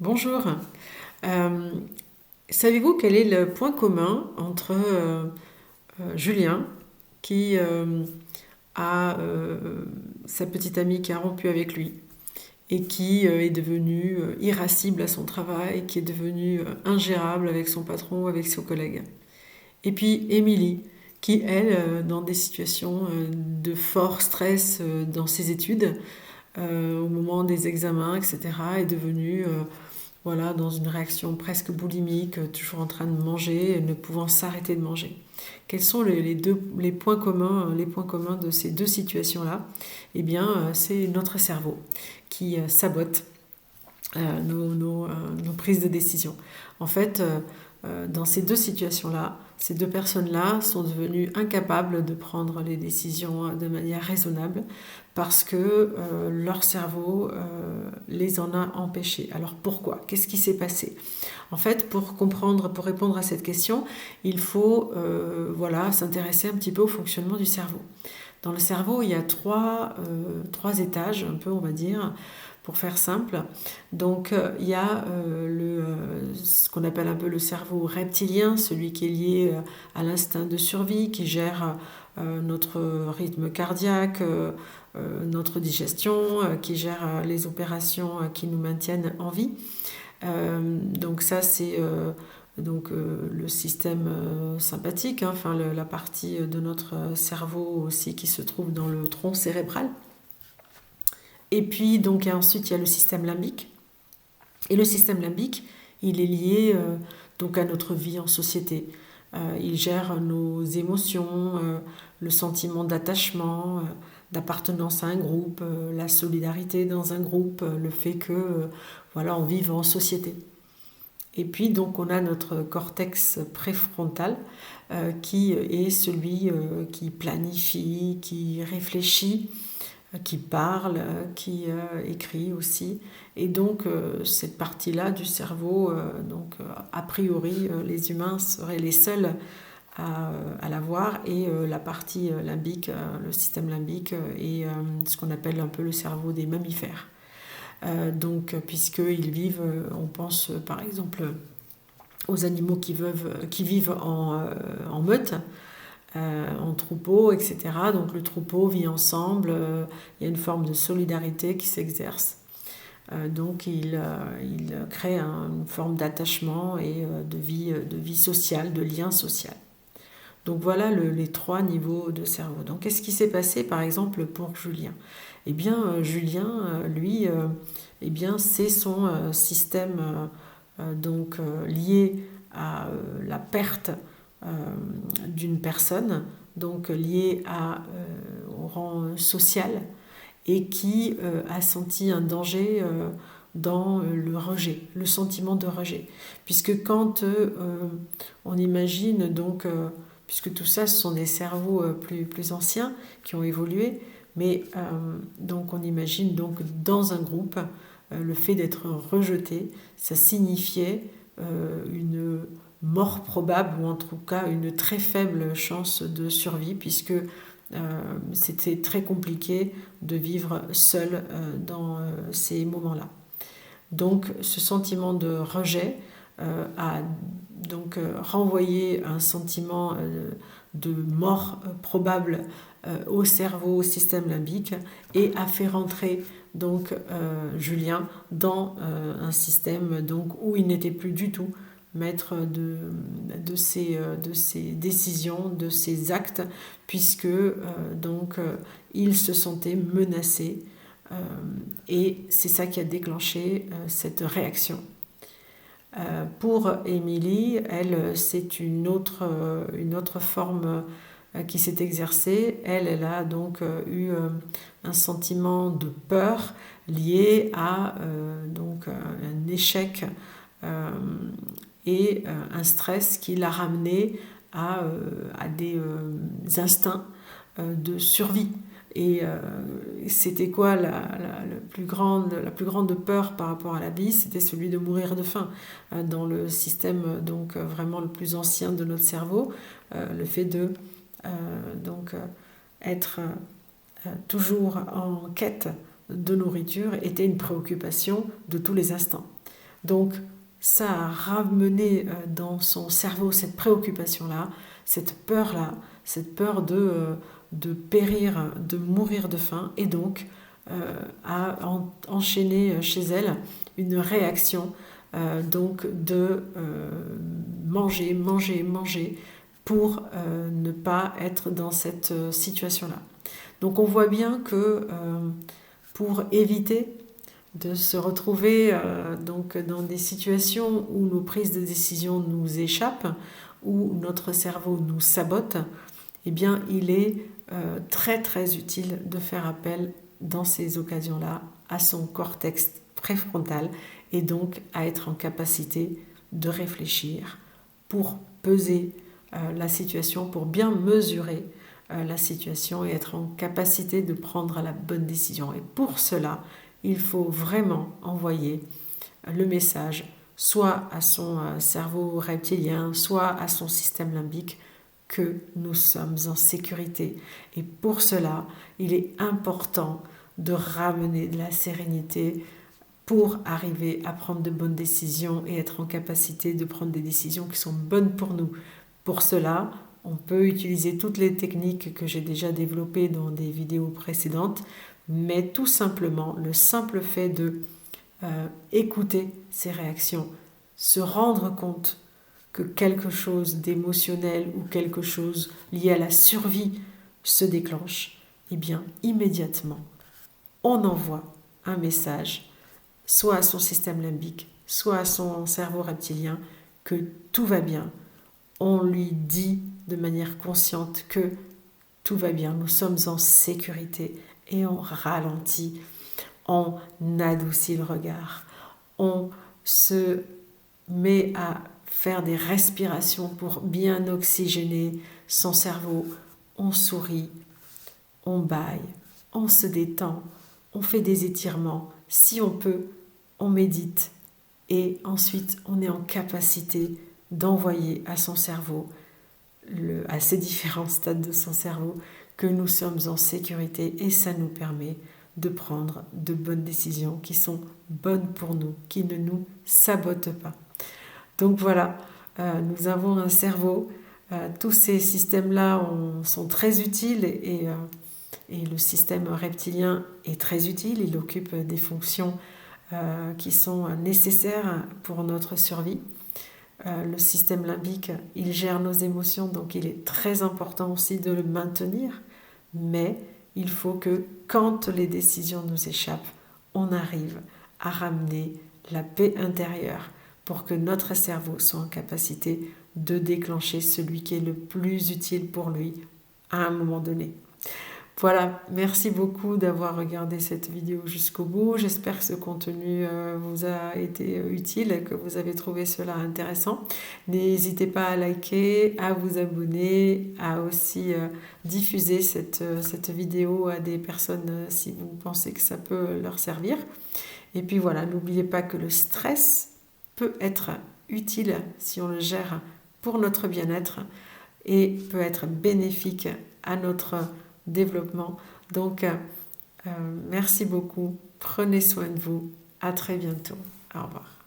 Bonjour. Euh, Savez-vous quel est le point commun entre Julien, qui a sa petite amie qui a rompu avec lui et qui est devenu irascible à son travail, qui est devenu ingérable avec son patron, avec ses collègues. Et puis Émilie, qui, elle, dans des situations de fort stress dans ses études, au moment des examens, etc., est devenue voilà, dans une réaction presque boulimique, toujours en train de manger, ne pouvant s'arrêter de manger. Quels sont les points communs de ces deux situations-là? Eh bien, c'est notre cerveau qui sabote nos prises de décision. En fait, dans ces deux situations-là, ces deux personnes-là sont devenues incapables de prendre les décisions de manière raisonnable parce que leur cerveau les en a empêchés. Alors pourquoi? Qu'est-ce qui s'est passé? En fait, pour comprendre, pour répondre à cette question, il faut voilà, s'intéresser un petit peu au fonctionnement du cerveau. Dans le cerveau, il y a trois étages, un peu, on va dire, pour faire simple. Donc, il y a ce qu'on appelle un peu le cerveau reptilien, celui qui est lié à l'instinct de survie, qui gère notre rythme cardiaque, notre digestion, qui gère les opérations qui nous maintiennent en vie. Donc ça, c'est le système sympathique, hein, enfin la partie de notre cerveau aussi qui se trouve dans le tronc cérébral. Et puis donc ensuite il y a le système limbique. Et le système limbique, il est lié donc à notre vie en société. Il gère nos émotions, le sentiment d'attachement, d'appartenance à un groupe, la solidarité dans un groupe, le fait que voilà, on vive en société. Et puis donc on a notre cortex préfrontal qui est celui qui planifie, qui réfléchit, qui parle, qui écrit aussi. Et donc cette partie-là du cerveau, a priori les humains seraient les seuls à l'avoir, et la partie limbique, le système limbique est ce qu'on appelle un peu le cerveau des mammifères. Donc puisqu'ils vivent, on pense par exemple aux animaux qui vivent en meute, en troupeau, etc. Donc le troupeau vit ensemble, il y a une forme de solidarité qui s'exerce. Donc il crée une forme d'attachement et de vie sociale, de lien social. Donc voilà les trois niveaux de cerveau. Donc qu'est-ce qui s'est passé par exemple pour Julien? Eh bien Julien, lui, eh bien c'est son système lié à la perte euh, d'une personne, donc lié au rang social, et qui a senti un danger dans le rejet, le sentiment de rejet. Puisque quand on imagine donc, puisque tout ça ce sont des cerveaux plus anciens qui ont évolué, mais donc on imagine donc dans un groupe le fait d'être rejeté, ça signifiait une mort probable, ou en tout cas une très faible chance de survie, puisque c'était très compliqué de vivre seul dans ces moments-là. Donc ce sentiment de rejet a donc renvoyé un sentiment de mort probable au cerveau, au système limbique, et a fait rentrer donc Julien dans un système donc où il n'était plus du tout maître de ses décisions, de ses actes, puisque il se sentait menacé, et c'est ça qui a déclenché cette réaction. Pour Émilie, elle, c'est une autre forme qui s'est exercée. Elle a donc eu un sentiment de peur lié à un échec et un stress qui l'a ramené à des instincts de survie. Et c'était quoi la plus grande peur par rapport à la vie? C'était celui de mourir de faim. Dans le système vraiment le plus ancien de notre cerveau, le fait de être toujours en quête de nourriture était une préoccupation de tous les instants. Donc, ça a ramené dans son cerveau cette préoccupation-là, cette peur-là, cette peur de périr, de mourir de faim, et donc a enchaîné chez elle une réaction donc de manger, manger, manger pour ne pas être dans cette situation-là. Donc on voit bien que pour éviter de se retrouver donc dans des situations où nos prises de décision nous échappent, où notre cerveau nous sabote, eh bien il est très très utile de faire appel dans ces occasions-là à son cortex préfrontal et donc à être en capacité de réfléchir pour peser la situation, pour bien mesurer la situation et être en capacité de prendre la bonne décision. Et pour cela, il faut vraiment envoyer le message soit à son cerveau reptilien, soit à son système limbique que nous sommes en sécurité. Et pour cela, il est important de ramener de la sérénité pour arriver à prendre de bonnes décisions et être en capacité de prendre des décisions qui sont bonnes pour nous. Pour cela, on peut utiliser toutes les techniques que j'ai déjà développées dans des vidéos précédentes, mais tout simplement, le simple fait de écouter ces réactions, se rendre compte que quelque chose d'émotionnel ou quelque chose lié à la survie se déclenche, eh bien immédiatement, on envoie un message, soit à son système limbique, soit à son cerveau reptilien, que tout va bien. On lui dit de manière consciente que tout va bien, nous sommes en sécurité, et on ralentit, on adoucit le regard, on se met à faire des respirations pour bien oxygéner son cerveau, on sourit, on bâille, on se détend, on fait des étirements, si on peut, on médite, et ensuite on est en capacité d'envoyer à son cerveau, à ces différents stades de son cerveau, que nous sommes en sécurité, et ça nous permet de prendre de bonnes décisions qui sont bonnes pour nous, qui ne nous sabotent pas. Donc voilà, nous avons un cerveau, tous ces systèmes-là sont très utiles, et le système reptilien est très utile, il occupe des fonctions qui sont nécessaires pour notre survie. Le système limbique, il gère nos émotions, donc il est très important aussi de le maintenir, mais il faut que quand les décisions nous échappent, on arrive à ramener la paix intérieure pour que notre cerveau soit en capacité de déclencher celui qui est le plus utile pour lui à un moment donné. Voilà, merci beaucoup d'avoir regardé cette vidéo jusqu'au bout. J'espère que ce contenu vous a été utile et que vous avez trouvé cela intéressant. N'hésitez pas à liker, à vous abonner, à aussi diffuser cette vidéo à des personnes si vous pensez que ça peut leur servir. Et puis voilà, n'oubliez pas que le stress peut être utile si on le gère pour notre bien-être et peut être bénéfique à notre développement. Donc, merci beaucoup. Prenez soin de vous. À très bientôt. Au revoir.